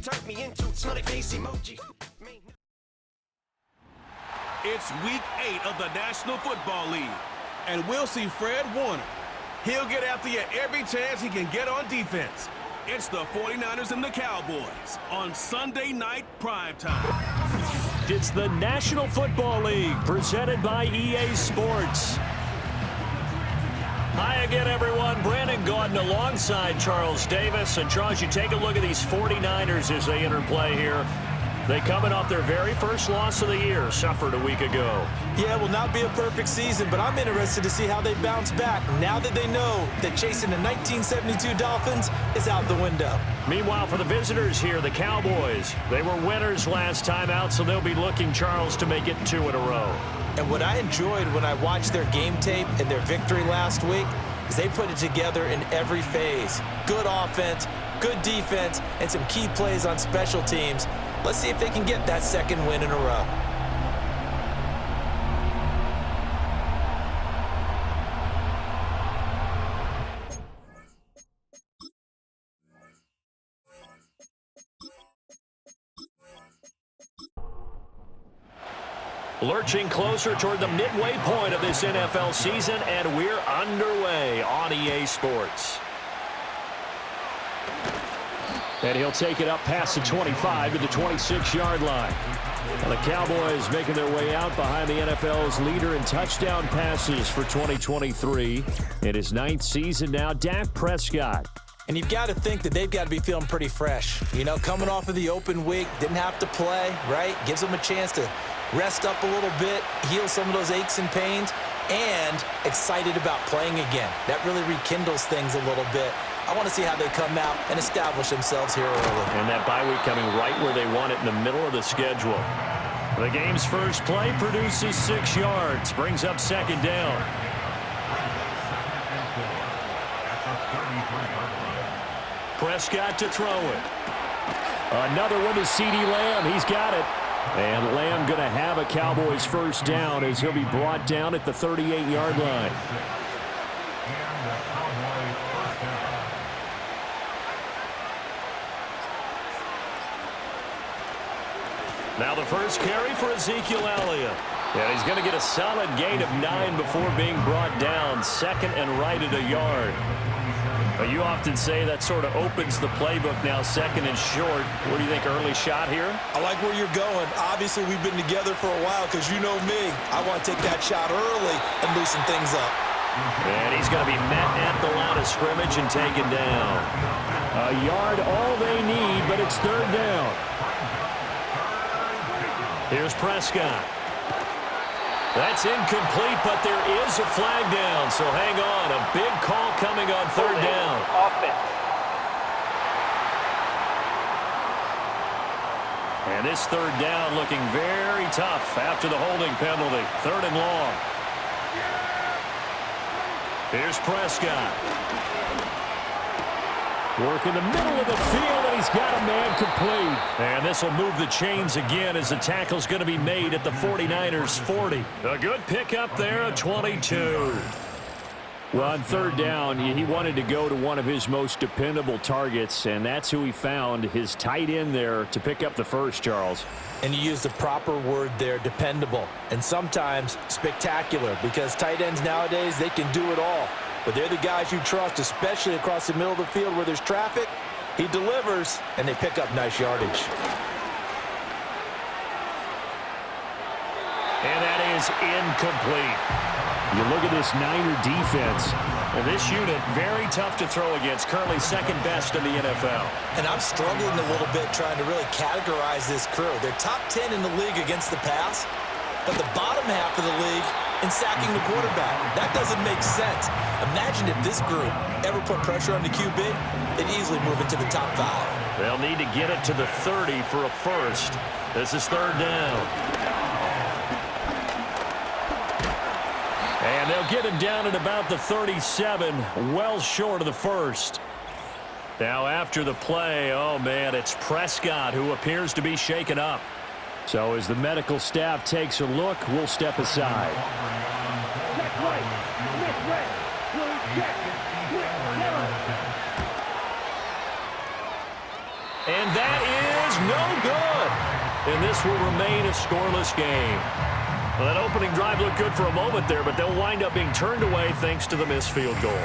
turned me into smiley face emoji. It's week 8 of the National Football League, and we'll see Fred Warner. He'll get after you every chance he can get on defense. It's the 49ers and the Cowboys on Sunday night primetime. It's the National Football League presented by EA Sports. Hi again, everyone. Brandon Gaudin alongside Charles Davis. And Charles, you take a look at these 49ers as they enter play here. They coming off their very first loss of the year, suffered a week ago. Yeah, it will not be a perfect season, but I'm interested to see how they bounce back now that they know that chasing the 1972 Dolphins is out the window. Meanwhile, for the visitors here, the Cowboys, they were winners last time out, so they'll be looking, Charles, to make it 2 in a row. And what I enjoyed when I watched their game tape and their victory last week is they put it together in every phase. Good offense, good defense, and some key plays on special teams. Let's see if they can get that second win in a row. Lurching closer toward the midway point of this NFL season, and we're underway on EA Sports. And he'll take it up past the 25 to the 26-yard line. And the Cowboys making their way out behind the NFL's leader in touchdown passes for 2023. In his 9th season now, Dak Prescott. And you've got to think that they've got to be feeling pretty fresh. You know, coming off of the open week, didn't have to play, right? Gives them a chance to rest up a little bit, heal some of those aches and pains, and excited about playing again. That really rekindles things a little bit. I want to see how they come out and establish themselves here early. And that bye week coming right where they want it, in the middle of the schedule. The game's first play produces 6 yards, brings up second down. Prescott to throw it. Another one to CeeDee Lamb. He's got it. And Lamb going to have a Cowboys first down as he'll be brought down at the 38-yard line. Now the first carry for Ezekiel Elliott. And he's going to get a solid gain of 9 before being brought down. Second and right at a yard. But you often say that sort of opens the playbook now, second and short. What do you think, early shot here? I like where you're going. Obviously, we've been together for a while because you know me. I want to take that shot early and loosen things up. And he's going to be met at the line of scrimmage and taken down. A yard all they need, but it's third down. Here's Prescott. That's incomplete, but there is a flag down, so hang on. A big call coming on third down. And this third down looking very tough after the holding penalty. Third and long. Here's Prescott. Work in the middle of the field, and he's got a man complete. And this will move the chains again as the tackle's going to be made at the 49ers' 40. A good pickup there, a 22. Well, on third down, he wanted to go to one of his most dependable targets, and that's who he found, his tight end there, to pick up the first, Charles. And you used the proper word there, dependable, and sometimes spectacular, because tight ends nowadays, they can do it all. But they're the guys you trust, especially across the middle of the field where there's traffic. He delivers, and they pick up nice yardage. And that is incomplete. You look at this Niner defense, and this unit, very tough to throw against, currently second best in the NFL. And I'm struggling a little bit trying to really categorize this crew. They're top 10 in the league against the pass, but the bottom half of the league in sacking the quarterback. That doesn't make sense. Imagine if this group ever put pressure on the QB, they'd easily move into the top 5. They'll need to get it to the 30 for a first. This is third down. And they'll get him down at about the 37, well short of the first. Now after the play, oh man, it's Prescott who appears to be shaken up. So as the medical staff takes a look, we'll step aside. And that no good. And this will remain a scoreless game. Well, that opening drive looked good for a moment there, but they'll wind up being turned away thanks to the missed field goal.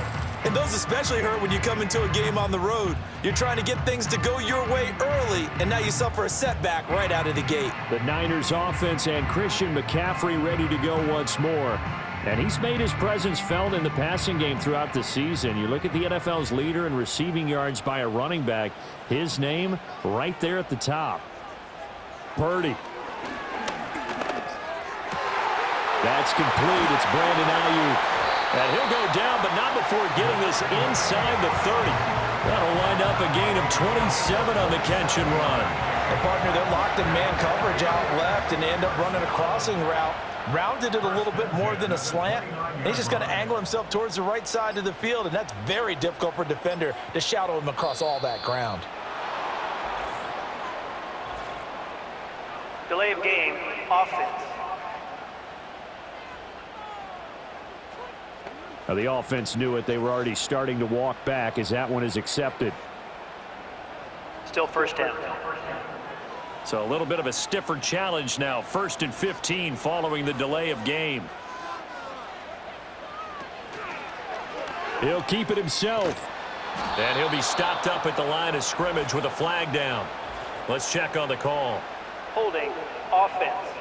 And those especially hurt when you come into a game on the road. You're trying to get things to go your way early, and now you suffer a setback right out of the gate. The Niners offense and Christian McCaffrey ready to go once more. And he's made his presence felt in the passing game throughout the season. You look at the NFL's leader in receiving yards by a running back. His name right there at the top. Purdy. That's complete. It's Brandon Ayuk. And he'll go down, but not before getting this inside the 30. That'll wind up a gain of 27 on the catch and run. And partner, they're locked in man coverage out left, and they end up running a crossing route. Rounded it a little bit more than a slant. And he's just going to angle himself towards the right side of the field, and that's very difficult for a defender to shadow him across all that ground. Delay of game, offense. Now, the offense knew it. They were already starting to walk back as that one is accepted. Still first down. So a little bit of a stiffer challenge now. 1st and 15 following the delay of game. He'll keep it himself. And he'll be stopped up at the line of scrimmage with a flag down. Let's check on the call. Holding, offense.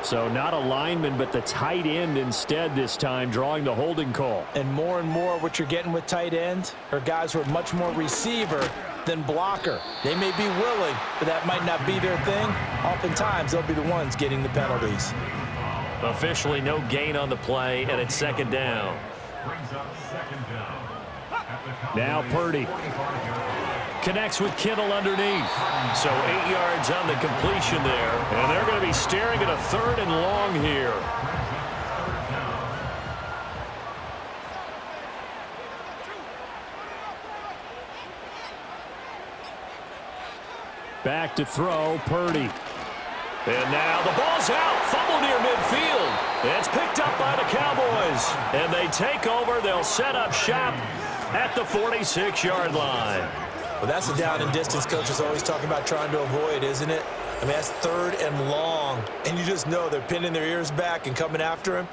So not a lineman, but the tight end instead this time, drawing the holding call. And more what you're getting with tight ends are guys who are much more receiver than blocker. They may be willing, but that might not be their thing. Oftentimes, they'll be the ones getting the penalties. Officially no gain on the play, and it's 2nd down. Now Purdy connects with Kittle underneath. So 8 yards on the completion there. And they're going to be staring at a 3rd and long here. Back to throw, Purdy. And now the ball's out. Fumble near midfield. It's picked up by the Cowboys. And they take over. They'll set up shop at the 46-yard line. Well, that's the down and distance coach is always talking about trying to avoid, isn't it? I mean, that's 3rd and long. And you just know they're pinning their ears back and coming after him,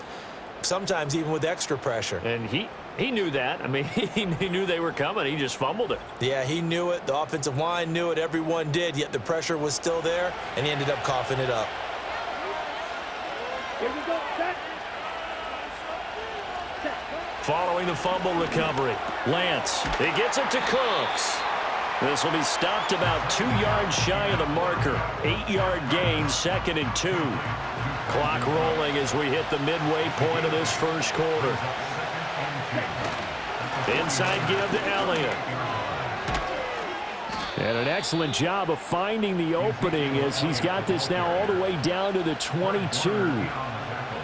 sometimes even with extra pressure. And he knew that. I mean, he knew they were coming. He just fumbled it. Yeah, he knew it. The offensive line knew it. Everyone did, yet the pressure was still there, and he ended up coughing it up. Here we go, set. Following the fumble recovery, Lance, he gets it to Cooks. This will be stopped about 2 yards shy of the marker. 8-yard gain, 2nd and 2. Clock rolling as we hit the midway point of this first quarter. Inside give to Elliott. And an excellent job of finding the opening as he's got this now all the way down to the 22.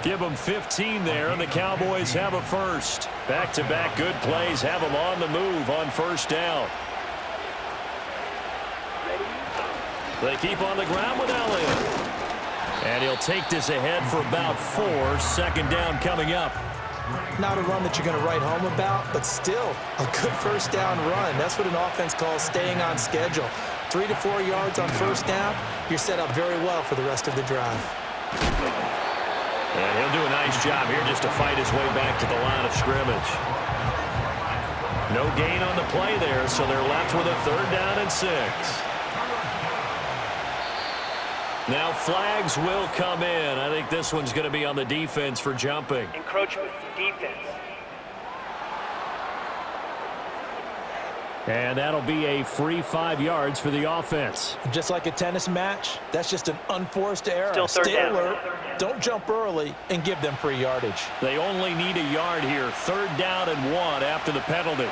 Give them 15 there, and the Cowboys have a first. Back-to-back good plays have them on the move on 1st down. They keep on the ground with Elliott. And he'll take this ahead for about 4. 2nd down coming up. Not a run that you're going to write home about, but still a good 1st down run. That's what an offense calls staying on schedule. 3 to 4 yards on 1st down, you're set up very well for the rest of the drive. And he'll do a nice job here just to fight his way back to the line of scrimmage. No gain on the play there, so they're left with a 3rd down and 6. Now flags will come in. I think this one's going to be on the defense for jumping. Encroachment, defense. And that'll be a free 5 yards for the offense. Just like a tennis match, that's just an unforced error. Still 3rd Stay down. alert, don't jump early, and give them free yardage. They only need a yard here. 3rd down and 1 after the penalty.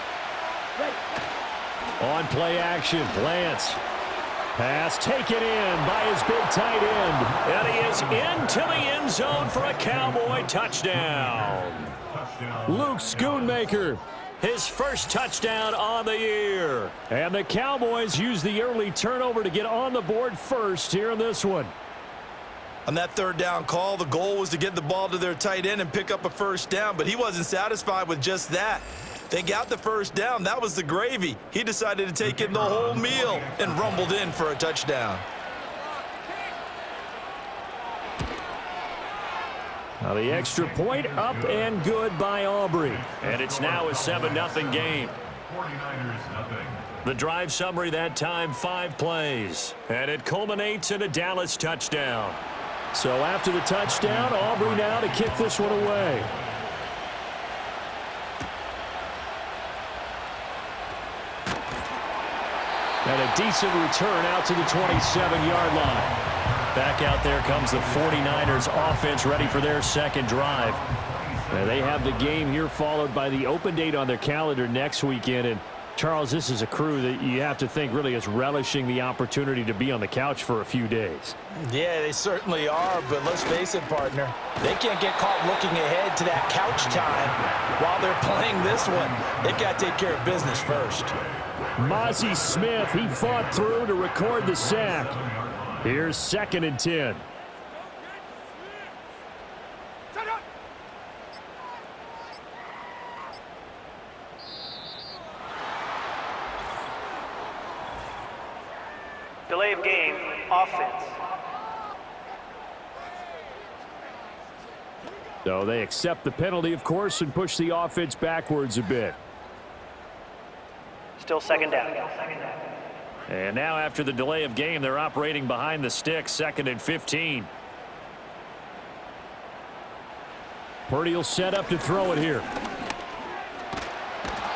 On play action, Lance. Pass taken in by his big tight end. And he is into the end zone for a Cowboy touchdown. Luke Schoonmaker, his first touchdown on the year. And the Cowboys use the early turnover to get on the board first here in this one. On that 3rd down call, the goal was to get the ball to their tight end and pick up a 1st down, but he wasn't satisfied with just that. They got the first down. That was the gravy. He decided to take in the whole meal and rumbled in for a touchdown. Now the extra point up and good by Aubrey. And it's now a 7-0 game. 49ers nothing. The drive summary that time, 5 plays. And it culminates in a Dallas touchdown. So after the touchdown, Aubrey now to kick this one away. And a decent return out to the 27-yard line. Back out there comes the 49ers offense ready for their second drive. Now they have the game here followed by the open date on their calendar next weekend. And Charles, this is a crew that you have to think really is relishing the opportunity to be on the couch for a few days. Yeah, they certainly are, but let's face it, partner. They can't get caught looking ahead to that couch time while they're playing this one. They've got to take care of business first. Mozzie Smith, he fought through to record the sack. Here's 2nd and 10. Delay of game, offense. So they accept the penalty, of course, and push the offense backwards a bit. Still 2nd down. And now after the delay of game, they're operating behind the sticks, 2nd and 15. Purdy will set up to throw it here.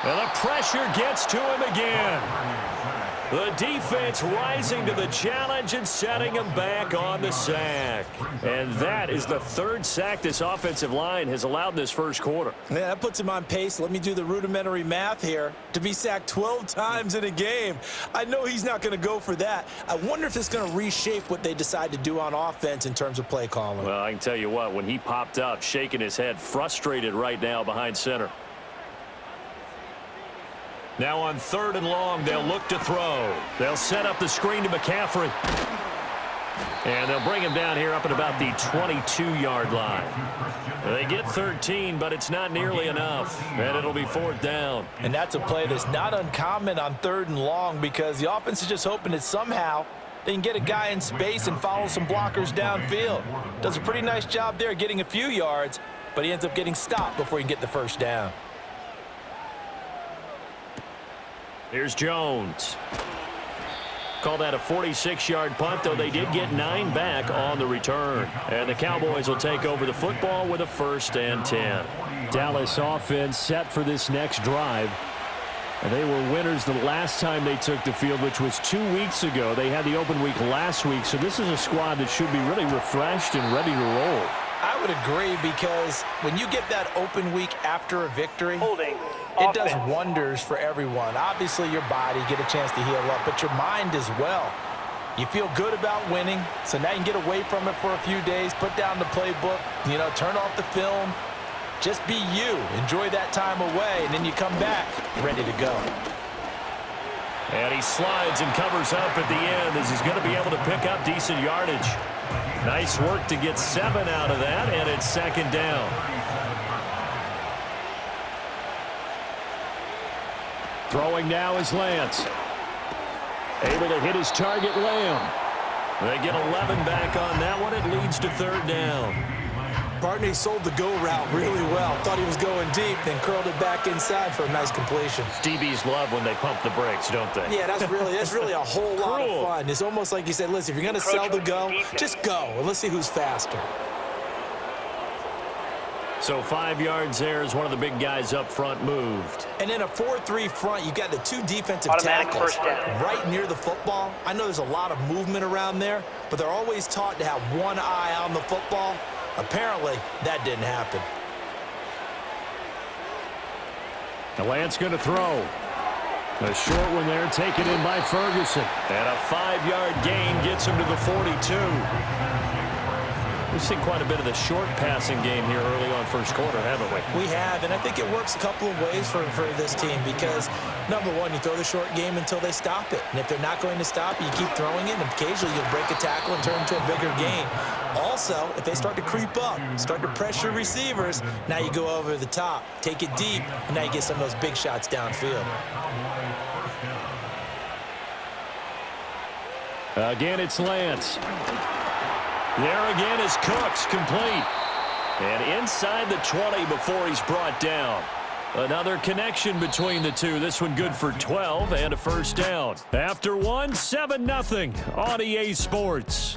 And the pressure gets to him again. The defense rising to the challenge and setting him back on the sack. And that is the 3rd sack this offensive line has allowed in this first quarter. Yeah, that puts him on pace. Let me do the rudimentary math here. To be sacked 12 times in a game, I know he's not going to go for that. I wonder if it's going to reshape what they decide to do on offense in terms of play calling. Well, I can tell you what, when he popped up, shaking his head, frustrated right now behind center. Now on 3rd and long, they'll look to throw. They'll set up the screen to McCaffrey. And they'll bring him down here up at about the 22-yard line. They get 13, but it's not nearly enough. And it'll be 4th down. And that's a play that's not uncommon on 3rd and long because the offense is just hoping that somehow they can get a guy in space and follow some blockers downfield. Does a pretty nice job there getting a few yards, but he ends up getting stopped before he can get the first down. Here's Jones. Call that a 46-yard punt, though they did get 9 back on the return. And the Cowboys will take over the football with a 1st and 10. Dallas offense set for this next drive. And they were winners the last time they took the field, which was 2 weeks ago. They had the open week last week, so this is a squad that should be really refreshed and ready to roll. I would agree because when you get that open week after a victory, Holding. it does wonders for everyone. Obviously, your body get a chance to heal up, but your mind as well. You feel good about winning, so now you can get away from it for a few days, put down the playbook, turn off the film. Just be you. Enjoy that time away, and then you come back ready to go. And he slides and covers up at the end as he's going to be able to pick up decent yardage. Nice work to get 7 out of that, and it's 2nd down. Throwing now is Lance. Able to hit his target, Lamb. They get 11 back on that one. It leads to 3rd down. Partner sold the go route really well. Thought he was going deep, then curled it back inside for a nice completion. DBs love when they pump the brakes, don't they? Yeah, that's really a whole lot of fun. It's almost like you said, listen, if you're going to sell the go, just go, and let's see who's faster. So 5 yards there as one of the big guys up front moved. And in a 4-3 front, you got the 2 defensive Automatic tackles first down. right near the football. I know there's a lot of movement around there, but they're always taught to have one eye on the football. Apparently, that didn't happen. The Lance going to throw. A short one there taken in by Ferguson. And a 5-yard gain gets him to the 42. We've seen quite a bit of the short passing game here early on first quarter, haven't we? We have, and I think it works a couple of ways for this team because, number one, you throw the short game until they stop it. And if they're not going to stop it, you keep throwing it, and occasionally you'll break a tackle and turn into a bigger gain. Also, if they start to creep up, start to pressure receivers, now you go over the top, take it deep, and now you get some of those big shots downfield. Again, it's Lance. There again is Cooks, complete. And inside the 20 before he's brought down. Another connection between the two. This one good for 12 and a first down. After one, 7-0 on EA Sports.